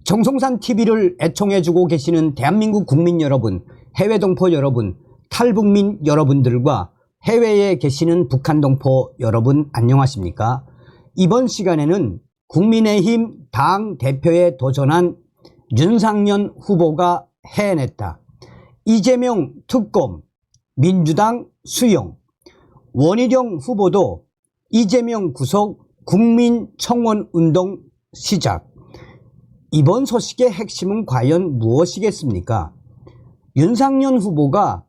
정성산 TV를 애청해주고 계시는 대한민국 국민 여러분, 해외 동포 여러분, 탈북민 여러분들과 해외에 계시는 북한 동포 여러분 안녕하십니까? 이번 시간에는 국민의힘 당 대표에 도전한 윤상현 후보가 해냈다. 이재명 특검, 민주당 수용, 원희룡 후보도 이재명 구속 국민청원운동 시작. 이번 소식의 핵심은 과연 무엇이겠습니까? 윤상현 후보가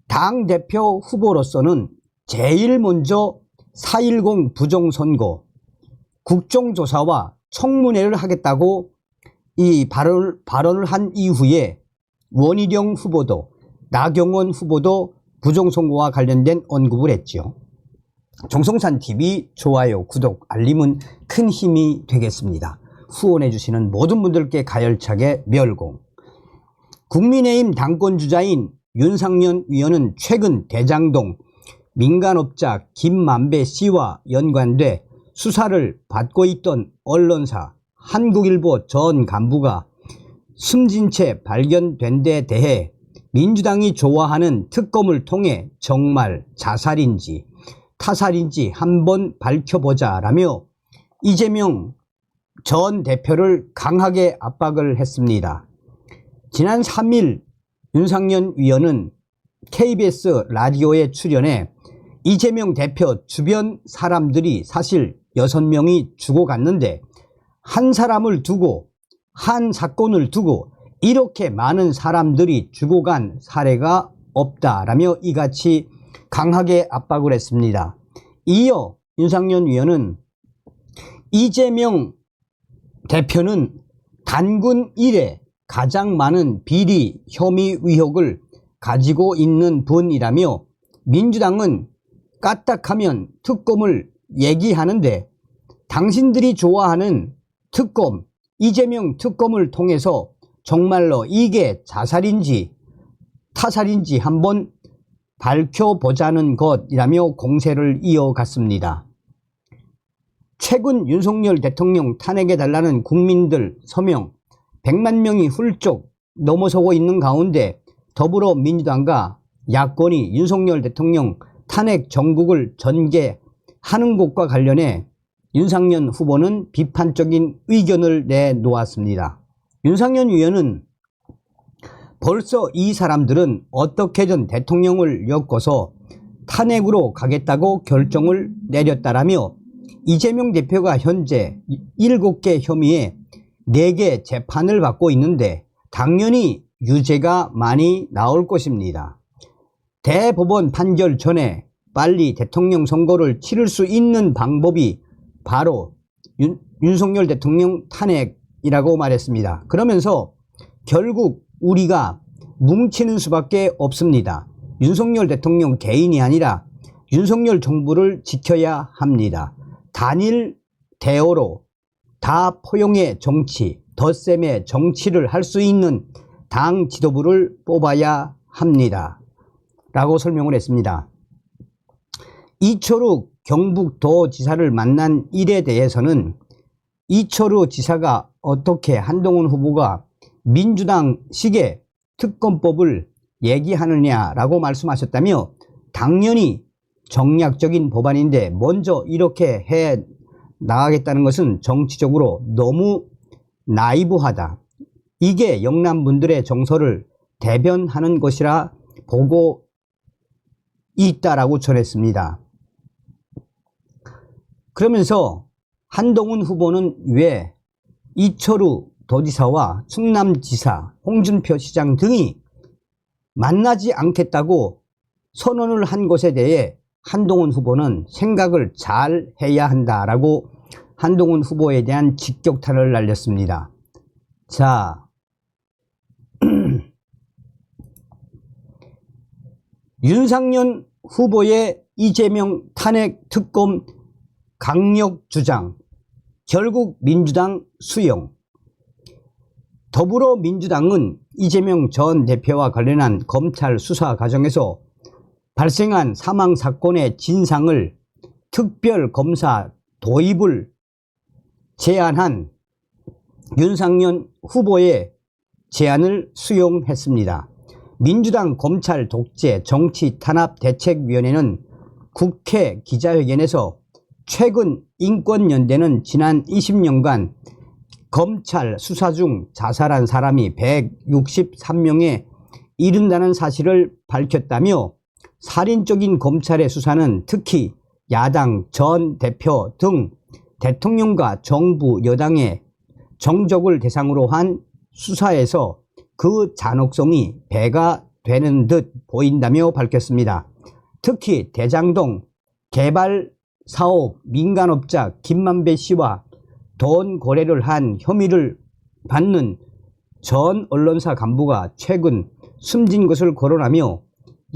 당대표 후보로서는 제일 먼저 4.10 부정선거 국정조사와 청문회를 하겠다고 이 발언을 한 이후에 원희룡 후보도 나경원 후보도 부정선거와 관련된 언급을 했죠. 정성산TV 좋아요, 구독, 알림은 큰 힘이 되겠습니다. 후원해 주시는 모든 분들께 가열차게 멸공. 국민의힘 당권주자인 윤상현 의원은 최근 대장동 민간업자 김만배 씨와 연관돼 수사를 받고 있던 언론사 한국일보 전 간부가 숨진 채 발견된 데 대해 민주당이 좋아하는 특검을 통해 정말 자살인지 타살인지 한번 밝혀보자라며 이재명 전 대표를 강하게 압박을 했습니다. 지난 3일 윤상현 의원은 KBS 라디오에 출연해 이재명 대표 주변 사람들이 사실 6명이 죽어갔는데 한 사람을 두고 한 사건을 두고 이렇게 많은 사람들이 죽어간 사례가 없다라며 이같이 강하게 압박을 했습니다. 이어 윤상현 의원은 이재명 대표는 단군 이래 가장 많은 비리 혐의 의혹을 가지고 있는 분이라며 민주당은 까딱하면 특검을 얘기하는데 당신들이 좋아하는 특검, 이재명 특검을 통해서 정말로 이게 자살인지 타살인지 한번 밝혀보자는 것이라며 공세를 이어갔습니다. 최근 윤석열 대통령 탄핵해달라는 국민들 서명 100만 명이 훌쩍 넘어서고 있는 가운데 더불어민주당과 야권이 윤석열 대통령 탄핵 정국을 전개하는 것과 관련해 윤상현 후보는 비판적인 의견을 내놓았습니다. 윤상현 의원은 벌써 이 사람들은 어떻게든 대통령을 엮어서 탄핵으로 가겠다고 결정을 내렸다라며 이재명 대표가 현재 7개 혐의에 4개 재판을 받고 있는데 당연히 유죄가 많이 나올 것입니다. 대법원 판결 전에 빨리 대통령 선거를 치를 수 있는 방법이 바로 윤석열 대통령 탄핵이라고 말했습니다. 그러면서 결국 우리가 뭉치는 수밖에 없습니다. 윤석열 대통령 개인이 아니라 윤석열 정부를 지켜야 합니다. 단일 대오로 다 포용의 정치, 덧셈의 정치를 할 수 있는 당 지도부를 뽑아야 합니다. 라고 설명을 했습니다. 이철우 경북도지사를 만난 일에 대해서는 이철우 지사가 어떻게 한동훈 후보가 민주당식의 특검법을 얘기하느냐라고 말씀하셨다며 당연히 정략적인 법안인데 먼저 이렇게 해 나가겠다는 것은 정치적으로 너무 나이브하다. 이게 영남분들의 정서를 대변하는 것이라 보고 있다라고 전했습니다. 그러면서 한동훈 후보는 왜 이철우 도지사와 충남지사, 홍준표 시장 등이 만나지 않겠다고 선언을 한 것에 대해 한동훈 후보는 생각을 잘 해야 한다라고 한동훈 후보에 대한 직격탄을 날렸습니다. 자, 윤상현 후보의 이재명 탄핵 특검 강력 주장, 결국 민주당 수용. 더불어민주당은 이재명 전 대표와 관련한 검찰 수사 과정에서 발생한 사망 사건의 진상을 특별검사 도입을 제안한 윤상현 후보의 제안을 수용했습니다. 민주당 검찰 독재 정치 탄압 대책위원회는 국회 기자회견에서 최근 인권연대는 지난 20년간 검찰 수사 중 자살한 사람이 163명에 이른다는 사실을 밝혔다며 살인적인 검찰의 수사는 특히 야당 전 대표 등 대통령과 정부 여당의 정적을 대상으로 한 수사에서 그 잔혹성이 배가 되는 듯 보인다며 밝혔습니다. 특히 대장동 개발 사업 민간업자 김만배 씨와 돈 거래를 한 혐의를 받는 전 언론사 간부가 최근 숨진 것을 거론하며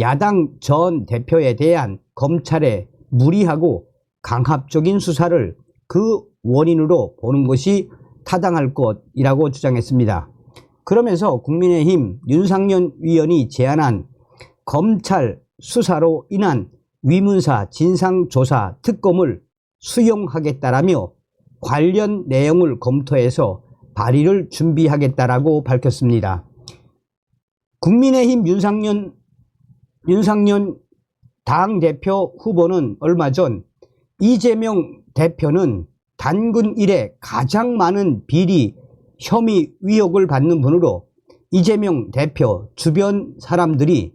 야당 전 대표에 대한 검찰의 무리하고 강압적인 수사를 그 원인으로 보는 것이 타당할 것이라고 주장했습니다. 그러면서 국민의힘 윤상현 위원이 제안한 검찰 수사로 인한 위문사 진상조사 특검을 수용하겠다라며 관련 내용을 검토해서 발의를 준비하겠다라고 밝혔습니다. 국민의힘 윤상현 당대표 후보는 얼마 전 이재명 대표는 단군 이래 가장 많은 비리 혐의 의혹을 받는 분으로 이재명 대표 주변 사람들이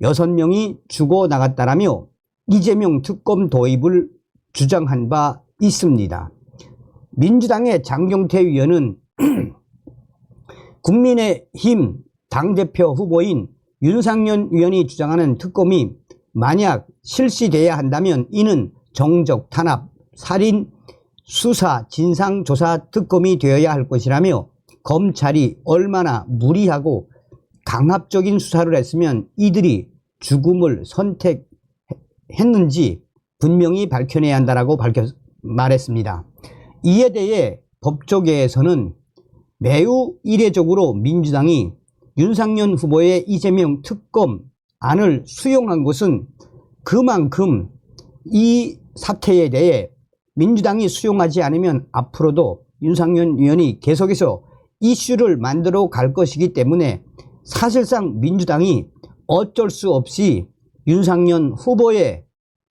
6명이 죽어나갔다라며 이재명 특검 도입을 주장한 바 있습니다. 민주당의 장경태 의원은 국민의힘 당대표 후보인 윤상현 의원이 주장하는 특검이 만약 실시돼야 한다면 이는 정적 탄압, 살인, 수사, 진상조사 특검이 되어야 할 것이라며 검찰이 얼마나 무리하고 강압적인 수사를 했으면 이들이 죽음을 선택했는지 분명히 밝혀내야 한다고 말했습니다. 이에 대해 법조계에서는 매우 이례적으로 민주당이 윤상현 후보의 이재명 특검 안을 수용한 것은 그만큼 이 사태에 대해 민주당이 수용하지 않으면 앞으로도 윤상현 의원이 계속해서 이슈를 만들어 갈 것이기 때문에 사실상 민주당이 어쩔 수 없이 윤상현 후보의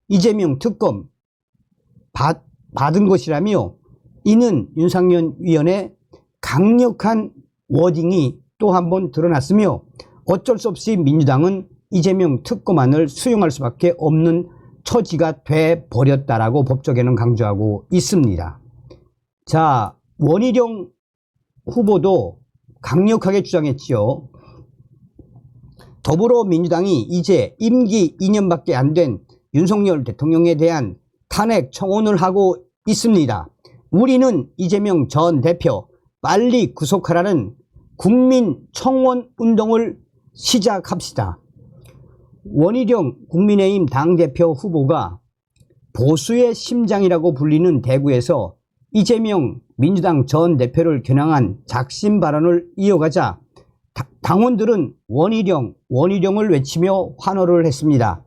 이재명 특검 받은 것이라며 이는 윤상현 의원의 강력한 워딩이 또 한 번 드러났으며 어쩔 수 없이 민주당은 이재명 특검안을 수용할 수밖에 없는 처지가 돼버렸다라고 법조계는 강조하고 있습니다. 자, 원희룡 후보도 강력하게 주장했지요. 더불어민주당이 이제 임기 2년밖에 안 된 윤석열 대통령에 대한 탄핵 청원을 하고 있습니다. 우리는 이재명 전 대표 빨리 구속하라는 국민 청원 운동을 시작합시다. 원희룡 국민의힘 당대표 후보가 보수의 심장이라고 불리는 대구에서 이재명 민주당 전 대표를 겨냥한 작심 발언을 이어가자 당원들은 원희룡을 외치며 환호를 했습니다.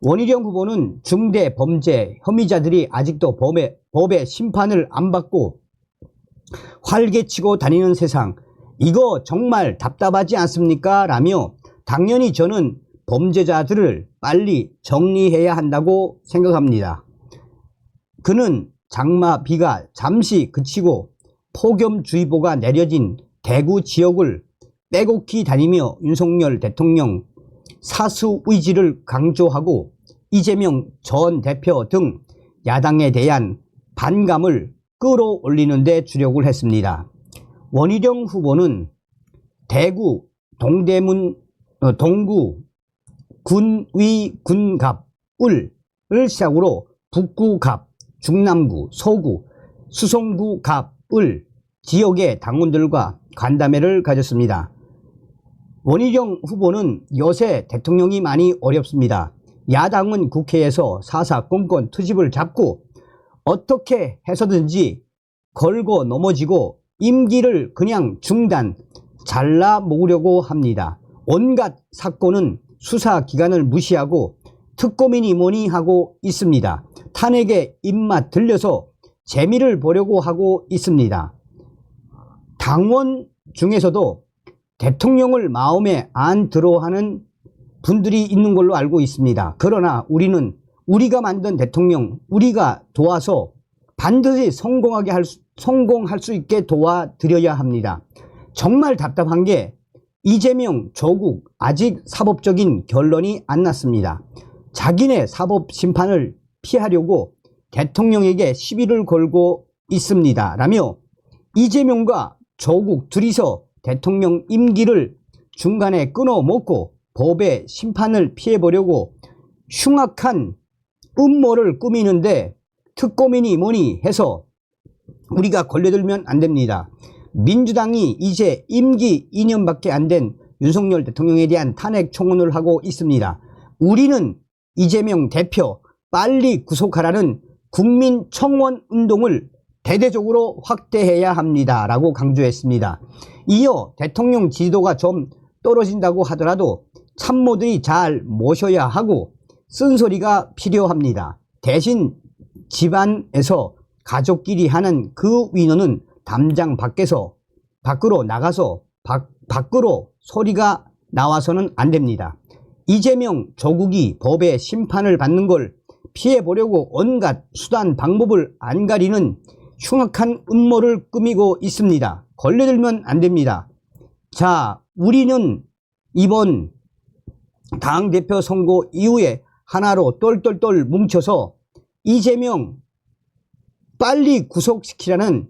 원희룡 후보는 중대 범죄 혐의자들이 아직도 법의 심판을 안 받고 활개치고 다니는 세상, 이거 정말 답답하지 않습니까? 라며 당연히 저는 범죄자들을 빨리 정리해야 한다고 생각합니다. 그는 장마 비가 잠시 그치고 폭염주의보가 내려진 대구 지역을 빼곡히 다니며 윤석열 대통령 사수 의지를 강조하고 이재명 전 대표 등 야당에 대한 반감을 끌어올리는 데 주력을 했습니다. 원희룡 후보는 대구 동구 군위 군갑을 시작으로 북구갑, 중남구, 서구, 수성구 갑을 지역의 당원들과 간담회를 가졌습니다. 원희룡 후보는 요새 대통령이 많이 어렵습니다. 야당은 국회에서 사사건건 투집을 잡고 어떻게 해서든지 걸고 넘어지고 임기를 그냥 잘라 먹으려고 합니다. 온갖 사건은 수사기관을 무시하고 특검이니 뭐니 하고 있습니다. 탄핵에 입맛 들려서 재미를 보려고 하고 있습니다. 당원 중에서도 대통령을 마음에 안 들어하는 분들이 있는 걸로 알고 있습니다. 그러나 우리는 우리가 만든 대통령, 우리가 도와서 반드시 성공할 수 있게 도와드려야 합니다. 정말 답답한 게 이재명, 조국 아직 사법적인 결론이 안 났습니다. 자기네 사법 심판을 피하려고 대통령에게 시비를 걸고 있습니다. 라며 이재명과 조국 둘이서 대통령 임기를 중간에 끊어먹고 법의 심판을 피해보려고 흉악한 음모를 꾸미는데 특고민이 뭐니 해서 우리가 걸려들면 안 됩니다. 민주당이 이제 임기 2년밖에 안 된 윤석열 대통령에 대한 탄핵 청원을 하고 있습니다. 우리는 이재명 대표 빨리 구속하라는 국민 청원 운동을 대대적으로 확대해야 합니다. 라고 강조했습니다. 이어 대통령 지지도가 좀 떨어진다고 하더라도 참모들이 잘 모셔야 하고 쓴소리가 필요합니다. 대신 집안에서 가족끼리 하는 그 위원은 담장 밖으로 나가서 밖으로 소리가 나와서는 안 됩니다. 이재명, 조국이 법의 심판을 받는 걸 피해보려고 온갖 수단 방법을 안 가리는 흉악한 음모를 꾸미고 있습니다. 걸려들면 안 됩니다. 자, 우리는 이번 당대표 선거 이후에 하나로 똘똘똘 뭉쳐서 이재명 빨리 구속시키라는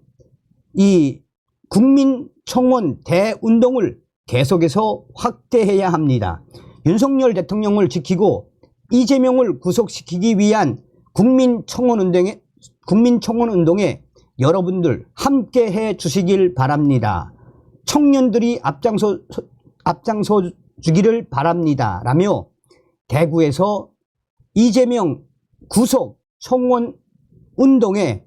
이 국민청원 대운동을 계속해서 확대해야 합니다. 윤석열 대통령을 지키고 이재명을 구속시키기 위한 국민청원 운동에 여러분들 함께 해 주시길 바랍니다. 청년들이 앞장서 주기를 바랍니다. 라며 대구에서 이재명 구속 청원 운동의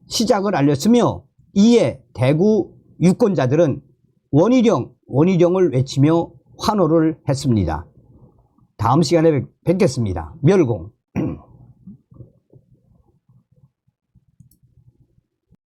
시작을 알렸으며 이에 대구 유권자들은 원희룡을 외치며 환호를 했습니다. 다음 시간에 뵙겠습니다. 멸공.